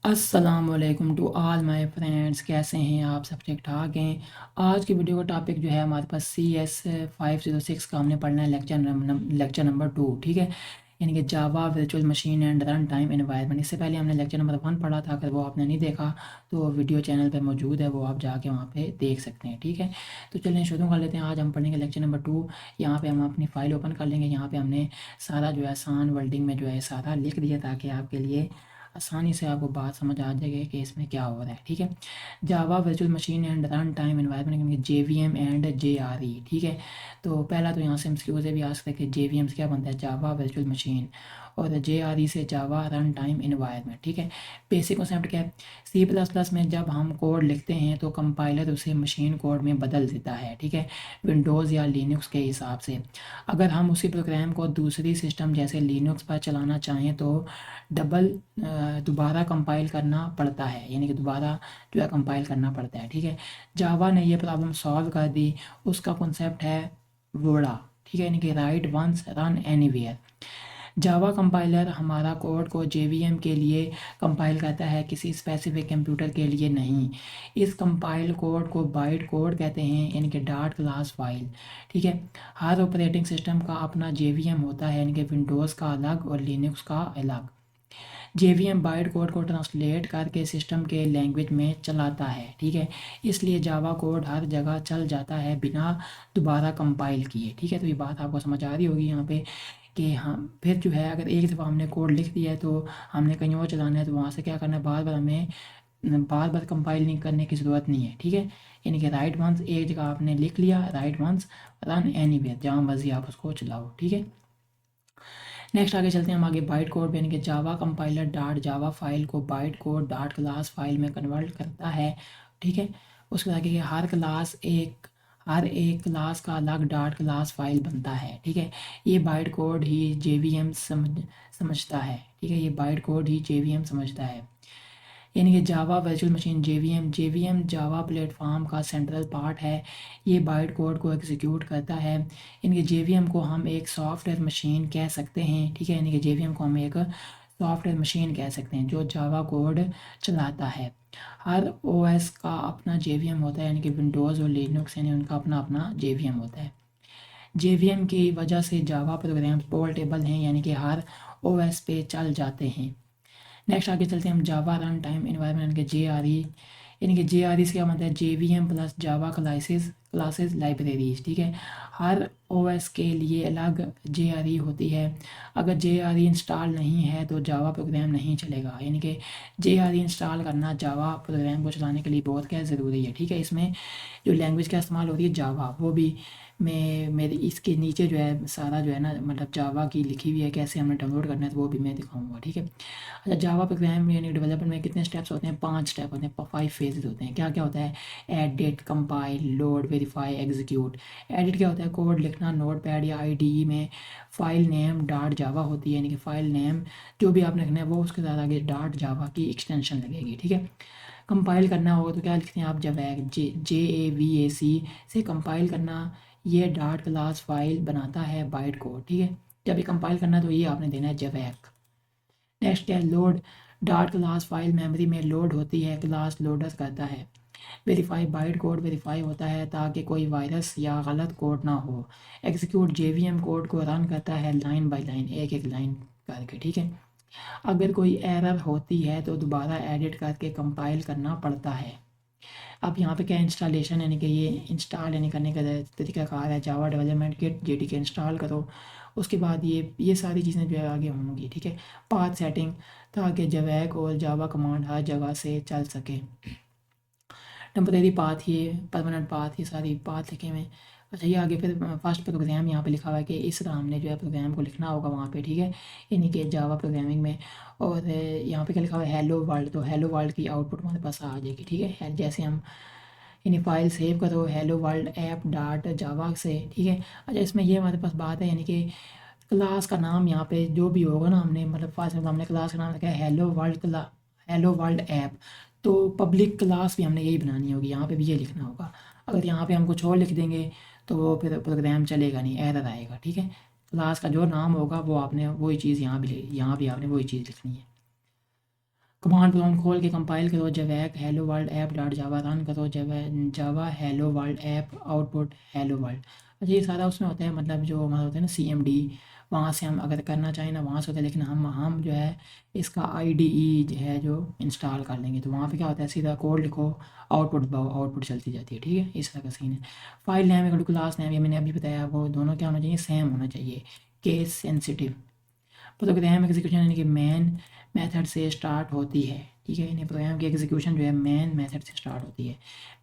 अस्सलामुअलैकुम to all my friends. कैसे हैं आप? सब ठीक ठाक हैं। आज की वीडियो का टॉपिक जो है हमारे पास CS 506 का हमने पढ़ना है लेक्चर नंबर 2। ठीक है, यानी कि Java virtual machine and run time environment. इससे पहले हमने लेक्चर नंबर 1 पढ़ा था। अगर वो आपने नहीं देखा तो वीडियो चैनल पे मौजूद है, वो आप जाके वहाँ पे देख सकते हैं। ठीक है, तो चलिए शुरू कर लेते हैं। आज हम पढ़ेंगे लेक्चर नंबर 2। यहाँ पे हम अपनी फ़ाइल ओपन कर लेंगे। यहाँ पे हमने सारा जो है आसान वर्डिंग में जो है सारा लिख दिया ताकि आपके लिए आसानी से आपको बात समझ आ जाएगी कि इसमें क्या हो रहा है। ठीक है, Java virtual machine and run time environment JVM and JRE। ठीक है, तो पहला तो यहाँ से एमसीक्यू से भी आ सकता है कि JVM से क्या बनता है, जावा वर्चुअल मशीन, और JRE से जावा रन टाइम एनवायरनमेंट। ठीक है, बेसिक कॉन्सेप्ट क्या है, C++ में जब हम कोड लिखते हैं तो कंपाइलर उसे मशीन कोड में बदल देता है। ठीक है, विंडोज़ या लिनक्स के हिसाब से। अगर हम उसी प्रोग्राम को दूसरी सिस्टम जैसे लिनक्स पर चलाना चाहें तो डबल दोबारा कंपाइल करना पड़ता है, यानी कि दोबारा जो है कंपाइल करना पड़ता है। ठीक है, जावा ने ये प्रॉब्लम सॉल्व कर दी। उसका कॉन्सेप्ट है वोड़ा। ठीक है, यानी कि write once run anywhere. Java compiler हमारा कोड को JVM के लिए कंपाइल करता है, किसी स्पेसिफिक कंप्यूटर के लिए नहीं। इस कंपाइल कोड को बाइट कोड कहते हैं, यानी कि डॉट क्लास फाइल। ठीक है, हर ऑपरेटिंग सिस्टम का अपना JVM होता है, यानी कि विंडोज़ का अलग और लिनक्स का अलग। JVM बाइट कोड को ट्रांसलेट करके सिस्टम के लैंग्वेज में चलाता है। ठीक है, इसलिए जावा कोड हर जगह चल जाता है बिना दोबारा कंपाइल किए। ठीक है, तो ये बात आपको समझ आ रही होगी यहाँ पे कि हाँ, फिर जो है अगर एक दफ़ा हमने कोड लिख दिया है तो हमने कहीं और चलाना है तो वहाँ से क्या करना है, बार बार हमें बार बार कंपाइल नहीं करने की ज़रूरत नहीं है। ठीक है, यानी कि राइट वंस एक जगह आपने लिख लिया, राइट वंस रन एनीवेयर, जहाँ मर्जी आप उसको चलाओ। ठीक है, नेक्स्ट आगे चलते हैं हम आगे बाइट कोड, यानी कि Java compiler dot Java file को byte code dot class file में कन्वर्ट करता है। ठीक है, उसके बाद आगे हर एक क्लास का अलग डॉट क्लास फाइल बनता है। ठीक है, ये बाइट कोड ही JVM समझता है। ठीक है, ये बाइट कोड ही JVM समझता है, यानी कि Java virtual machine JVM Java platform का सेंट्रल पार्ट है। ये बाइट कोड को एग्जीक्यूट करता है। यानी कि JVM को हम एक सॉफ्टवेयर मशीन कह सकते हैं। ठीक है, यानी कि JVM को हम एक सॉफ्टवेयर मशीन कह सकते हैं जो जावा कोड चलाता है। हर OS का अपना JVM होता है, यानी कि विंडोज़ और लिनक्स यानी उनका अपना अपना JVM होता है। JVM की वजह से जावा प्रोग्राम्स पोर्टेबल हैं, यानी कि हर OS पे चल जाते हैं। नेक्स्ट आगे चलते हैं हम जावा रन टाइम एनवायरनमेंट के JRE, यानी कि JRE से क्या मतलब है, JVM plus Java classes libraries. ठीक है, हर OS के लिए अलग JRE होती है। अगर JRE इंस्टॉल नहीं है तो जावा प्रोग्राम नहीं चलेगा, यानी कि JRE इंस्टॉल करना जावा प्रोग्राम को चलाने के लिए बहुत क्या ज़रूरी है। ठीक है, इसमें जो लैंग्वेज का इस्तेमाल हो रही है जावा, वो भी मैं मेरे इसके नीचे जो है सारा जो है ना, मतलब जावा की लिखी हुई है, कैसे हमें डाउनलोड करना है तो वो भी मैं दिखाऊंगा। ठीक है, अच्छा, जावा प्रोग्राम यानी डेवलपमेंट में कितने स्टेप्स होते हैं? 5 स्टेप होते हैं, 5 फेजेस होते हैं। क्या क्या होता है? Edit, compile, load, verify, execute. Edit क्या होता है? कोड लिखना नोट पैड या IDE में। फाइल नेम डॉट जावा होती है, यानी कि फाइल नेम जो भी आपने लिखना है वो उसके साथ आगे डॉट जावा की एक्सटेंशन लगेगी। ठीक है, कंपाइल करना होगा तो क्या लिखते हैं आप, जब JAVAC से कंपाइल करना, ये डॉट क्लास फाइल बनाता है बाइट कोड। ठीक है, जब ये कंपाइल करना तो ये आपने देना है जवैक। नेक्स्ट है load, dot class file memory में लोड होती है, क्लास लोडर करता है। वेरीफाई, बाइट कोड वेरीफाई होता है ताकि कोई वायरस या गलत कोड ना हो। एग्जीक्यूट, JVM कोड को रन करता है लाइन बाय लाइन, एक एक लाइन करके। ठीक है, अगर कोई एरर होती है तो दोबारा एडिट करके कंपाइल करना पड़ता है। अब यहाँ पे क्या इंस्टॉलेशन, यानी कि ये इंस्टॉल यानी करने का तरीकाकार है, Java development kit JDK install करो। उसके बाद ये सारी चीज़ें जो है आगे होंगी। ठीक है, पाथ सेटिंग, ताकि जवैक और जावा कमांड हर जगह से चल सके। टेम्परेरी पाथ, ये परमानेंट पाथ, ये सारी पाथ लिखे हुए हैं। अच्छा, ये आगे फिर फर्स्ट प्रोग्राम यहाँ पे लिखा हुआ है कि इस तरह हमने जो है प्रोग्राम को लिखना होगा वहाँ पे। ठीक है, यानी कि जावा प्रोग्रामिंग में। और यहाँ पे क्या लिखा हुआ है, हेलो वर्ल्ड, तो हेलो वर्ल्ड की आउटपुट हमारे पास आ जाएगी। ठीक है, जैसे हम यानी फाइल सेव करो हेलो वर्ल्ड ऐप डॉट जावा से। ठीक है, अच्छा, इसमें ये हमारे पास बात है, यानी कि क्लास का नाम यहाँ पे जो भी होगा ना, हमने मतलब फर्स्ट में हमने क्लास का नाम रखा है हेलो वर्ल्ड ऐप, तो पब्लिक क्लास भी हमने यही बनानी होगी, यहाँ पे भी ये लिखना होगा। अगर यहाँ पे हम कुछ और लिख देंगे तो वो फिर प्रोग्राम चलेगा नहीं, एरर आएगा। ठीक है, क्लास का जो नाम होगा वो आपने वही चीज़ यहाँ भी आपने वही चीज़ लिखनी है। कमांड प्रोग्राम खोल के कंपाइल करो, javac hello world app dot Java run करो, Java hello world app output hello world. अच्छा ये सारा उसमें होता है, मतलब जो हमारा होता है ना CMD, वहाँ से हम अगर करना चाहें ना वहाँ से होता है, लेकिन हम जो है इसका IDE जो है जो इंस्टॉल कर लेंगे, तो वहाँ पे क्या होता है सीधा कोड लिखो, आउटपुट चलती जाती है। ठीक है, इस तरह का सीन है। File name equal to class name, ये मैंने अभी बताया, वो दोनों क्या होना चाहिए, सेम होना चाहिए, केस सेंसिटिव। प्रोग्राम एग्जीक्यूशन यानी कि मेन मेथड से स्टार्ट होती है। ठीक है, यानी प्रोग्राम की एग्जीक्यूशन जो है मेन मेथड से स्टार्ट होती है।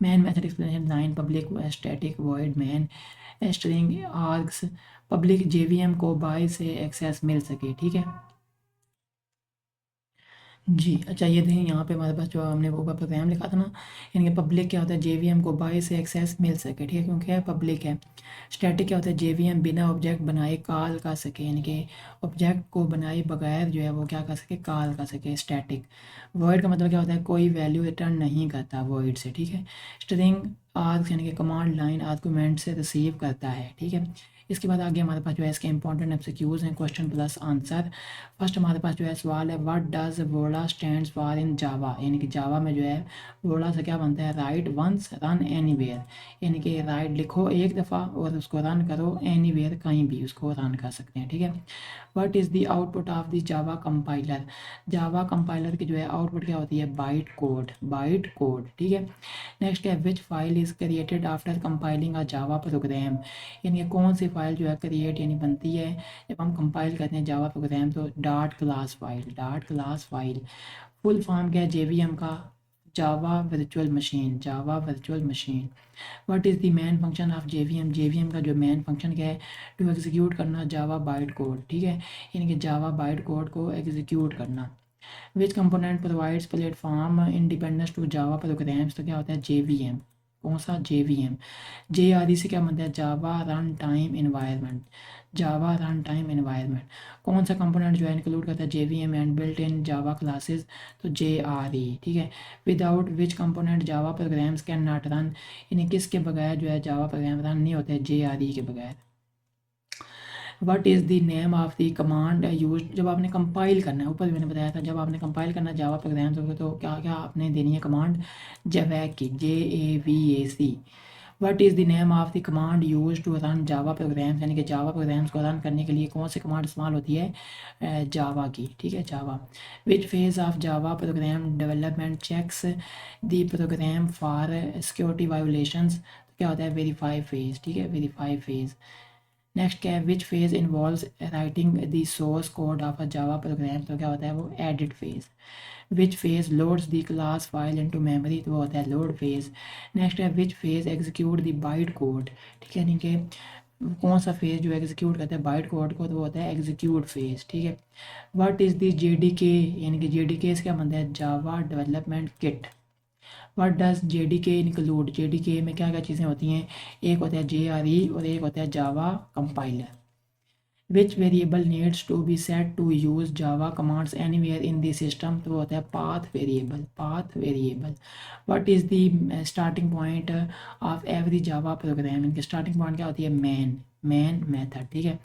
Main method explanation line public static void main string args public JVM को बाय से एक्सेस मिल सके। ठीक है जी। अच्छा ये देखें यहाँ पे हमारे पास जो हमने वो प्रोग्राम लिखा था ना, यानी कि पब्लिक क्या होता है, JVM को बाय से एक्सेस मिल सके। ठीक है, क्योंकि पब्लिक है। स्टैटिक क्या होता है, JVM बिना ऑब्जेक्ट बनाए कॉल कर सके, यानी कि ऑब्जेक्ट को बनाए बगैर जो है वो क्या कर सके, कॉल कर सके, स्टैटिक। वॉइड का मतलब क्या होता है, कोई वैल्यू रिटर्न नहीं करता वॉइड से। ठीक है, स्ट्रिंग आर्ग्स यानी कि कमांड लाइन आर्गूमेंट से रिसीव करता है। ठीक है, इसके बाद आगे हमारे पास जो है इसके इंपॉर्टेंट MCQs हैं, क्वेश्चन प्लस आंसर। फर्स्ट हमारे पास जो है सवाल है, व्हाट डज वोड़ा स्टैंड्स फॉर इन जावा, यानी कि जावा में जो है वोड़ा से क्या बनता है, राइट वंस रन एनीवेयर, यानी कि राइट लिखो एक दफ़ा और उसको रन करो एनीवेयर, कहीं भी उसको रन कर सकते हैं। ठीक है, what is the output of the Java compiler, Java compiler की जो है आउटपुट क्या होती है, बाइट कोड, बाइट कोड। ठीक है, नेक्स्ट है which file is created after compiling a Java program, यानी कि कौन सी फाइल जो है क्रिएट यानी बनती है जब हम कंपाइल करते हैं जावा प्रोग्राम, तो dot class file, dot class file. Full form क्या है JVM का, Java virtual machine, Java virtual machine. What is the main function of JVM, JVM का जो मेन फंक्शन क्या है, टू एग्जीक्यूट करना जावा बाइट कोड। ठीक है, यानी कि जावा बाइट कोड को एग्जीक्यूट करना। Which component provides platform independence to Java programs, तो क्या होता है JVM। कौन सा JVM, JRE से क्या बनता है, जावा रन टाइम इन्वायरमेंट, जावा रन टाइम इन्वायरमेंट। कौन सा कंपोनेंट जो है इंक्लूड करता है JVM and built in Java classes, तो JRE। ठीक है, without which component Java programmes can not run, यानी किसके बगैर जो है जावा प्रोग्राम रन नहीं होते, JRE के बगैर। What is the name of the command use, जब आपने कंपाइल करना है, ऊपर भी मैंने बताया था, जब आपने कंपाइल करना है जावा प्रोग्राम तो क्या क्या आपने देनी है कमांड, जवैक की, JAVAC। What is the name of the command use to run Java programs, यानी कि जावा प्रोग्राम्स को रन करने के लिए कौन सी कमांड इस्तेमाल होती है, जावा की। ठीक है, Java. Which phase of Java program development checks the program for security violations, क्या होता है, वेरीफाई फेज। ठीक है, वेरीफाई फेज। नेक्स्ट क्या है, which phase involves writing the source code of a Java programme, तो क्या होता है वो edit phase. Which phase loads the class file into memory, तो वो होता है लोड फेज। नेक्स्ट है which phase execute the byte code, ठीक है, यानी कि कौन सा फेज जो एग्जीक्यूट करता है बाइट कोड को, तो वो होता है एग्जीक्यूट फेज। ठीक है, व्हाट इज़ द JDK, यानी कि JDK से क्या बनता है, Java development kit. What does JDK include, JDK में क्या क्या चीज़ें होती हैं, एक होता है JRE और एक होता है Java compiler. Which variable needs to be set to use Java commands anywhere in the system, तो वो होता है path variable, path variable. What is the starting point of every Java program, इनकी स्टार्टिंग पॉइंट क्या होती है, main method. ठीक है,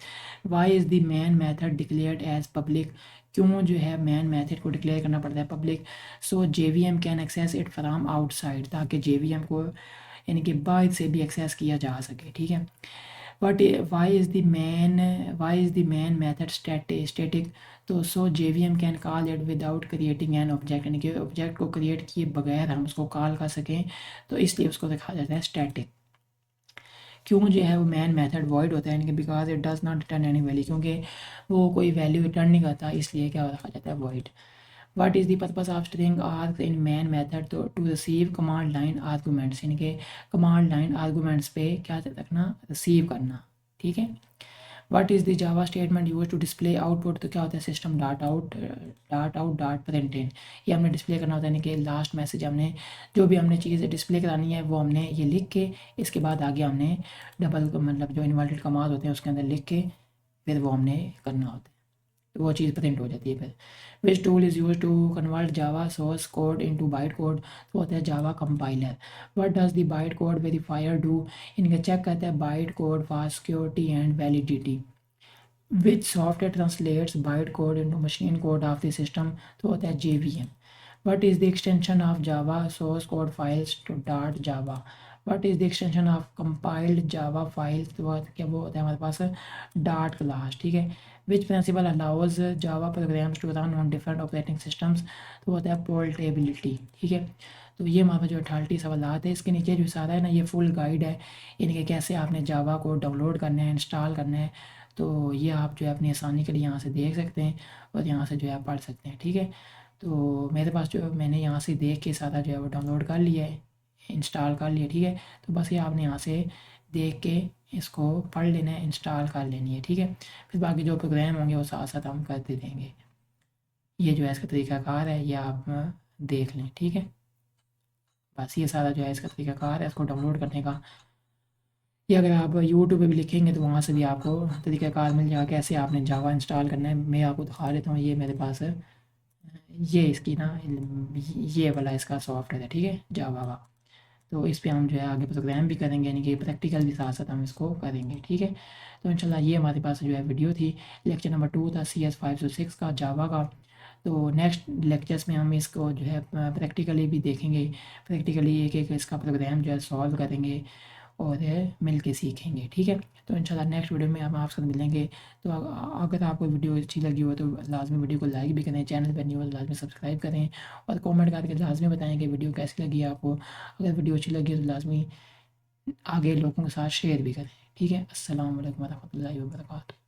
why is the main method declared as public, क्यों जो है मेन मेथड को डिक्लेयर करना पड़ता है public, so JVM can access it from outside, ताकि JVM को यानी कि बाहर से भी एक्सेस किया जा सके। ठीक है, but why is the main method static, तो सो JVM can call it without creating an object, यानी कि ऑब्जेक्ट को क्रिएट किए बगैर हम उसको कॉल कर सकें, तो इसलिए उसको देखा जाता है स्टैटिक। क्यों जो है वो मेन मेथड वॉइड होता है, यानी कि because it does not return any value, क्योंकि वो कोई वैल्यू रिटर्न नहीं करता, इसलिए क्या रखा जाता है void. What is the purpose of string args in main method, तो to receive command line arguments, यानी कि कमांड लाइन आर्गूमेंट्स पे क्या रखना, रिसीव करना। ठीक है, what is the Java statement use to display output, तो क्या होता है सिस्टम डॉट प्रिंट इन, ये हमने डिस्प्ले करना होता है, यानी कि लास्ट मैसेज हमने जो भी हमने चीज़ डिस्प्ले करानी है वो हमने ये लिख के, इसके बाद आगे हमने डबल मतलब जो इन्वर्टेड कमाज होते हैं उसके अंदर लिख के फिर वो हमने करना होता है, तो वो चीज़ प्रिंट हो जाती है फिर। Which tool is use to convert Java source code into byte code, तो होता है Java compiler. What does the byte code verifier do, इनका चेक करता है byte code for security and validity. Which software translates byte code into machine code of the system, तो होता है JVM। What is the extension of Java source code files to .java? What is the extension of compiled Java files? तो क्या वो होता है हमारे पास dot class, ठीक है। Which principle allows Java programs to run on different operating systems? तो वो होता है पोर्टेबिलिटी, ठीक है। तो ये हमारे पास जो 38 सवालात है, इसके नीचे जो सारा है ना, ये फुल गाइड है इनके कैसे आपने जावा को डाउनलोड करना है, इंस्टॉल करना है। तो ये आप जो है अपनी आसानी के लिए यहाँ से देख सकते हैं और यहाँ से जो है पढ़ सकते हैं, ठीक है। तो मेरे पास जो मैंने यहाँ से देख के सारा जो है वो डाउनलोड कर लिया है, इंस्टॉल कर लिया, ठीक है। तो बस ये आपने यहाँ से देख के इसको पढ़ लेना है, इंस्टॉल कर लेनी है, ठीक है। फिर बाकी जो प्रोग्राम होंगे वो साथ साथ हम करते देंगे। ये जो है इसका तरीक़ाकार है, ये आप देख लें, ठीक है। बस ये सारा जो है इसका तरीक़ाकार है इसको डाउनलोड करने का। ये अगर आप यूट्यूब पे भी लिखेंगे तो वहाँ से भी आपको तरीक़ाकार मिल जाएगा कैसे आपने जावा इंस्टॉल करना है। मैं आपको दिखा देता हूँ, ये मेरे पास है, ये इसकी ना ये वाला इसका सॉफ्टवेयर है, ठीक है, जावा का। तो इस पे हम जो है आगे प्रोग्राम भी करेंगे, यानी कि प्रैक्टिकल भी साथ साथ हम इसको करेंगे, ठीक है। तो इंशाल्लाह ये हमारे पास जो है वीडियो थी, लेक्चर नंबर 2 था CS 506 का जावा का। तो नेक्स्ट लेक्चर्स में हम इसको जो है प्रैक्टिकली भी देखेंगे, प्रैक्टिकली एक एक इसका प्रोग्राम जो है सॉल्व करेंगे और मिल के सीखेंगे, ठीक है। तो इंशाल्लाह नेक्स्ट वीडियो में हम आपसे मिलेंगे। तो अगर आपको वीडियो अच्छी लगी हो तो लाजमी वीडियो को लाइक भी करें, चैनल पर नहीं हो तो लाजमी सब्सक्राइब करें और कमेंट करके लाजमी बताएं कि वीडियो कैसी लगी आपको। अगर वीडियो अच्छी लगी हो तो लाजमी आगे लोगों के साथ शेयर भी करें, ठीक है। अस्सलाम वालेकुम रहमतुल्लाहि व बरकातहू।